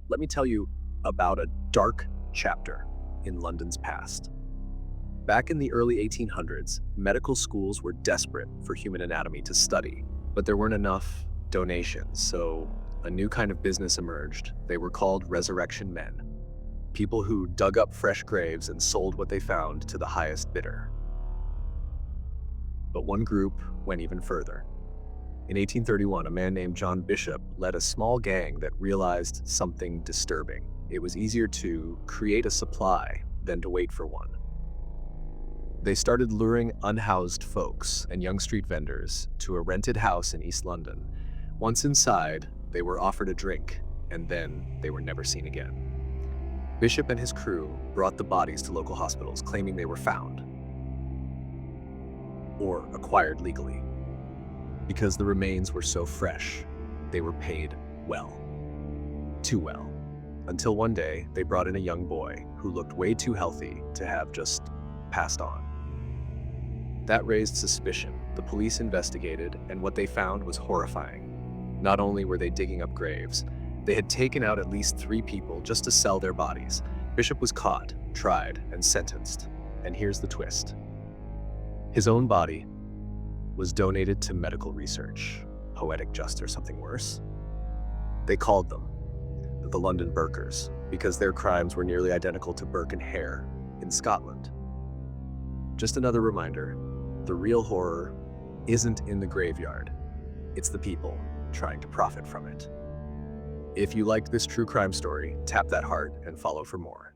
let me tell you about a dark chapter in London's past. Back in the early 1800s, medical schools were desperate for human anatomy to study, but there weren't enough donations, so a new kind of business emerged. They were called resurrection men, people who dug up fresh graves and sold what they found to the highest bidder. But one group went even further. In 1831, a man named John Bishop led a small gang that realized something disturbing. It was easier to create a supply than to wait for one. They started luring unhoused folks and young street vendors to a rented house in East London. Once inside, they were offered a drink, and then they were never seen again. Bishop and his crew brought the bodies to local hospitals, claiming they were found or acquired legally. Because the remains were so fresh, they were paid well. Too well. Until one day, they brought in a young boy who looked way too healthy to have just passed on. That raised suspicion. The police investigated, and what they found was horrifying. Not only were they digging up graves, they had taken out at least 3 people just to sell their bodies. Bishop was caught, tried, and sentenced. And here's the twist. His own body was donated to medical research. Poetic justice or something worse? They called them the London Burkers because their crimes were nearly identical to Burke and Hare in Scotland. Just another reminder, the real horror isn't in the graveyard. It's the people trying to profit from it. If you liked this true crime story, tap that heart and follow for more.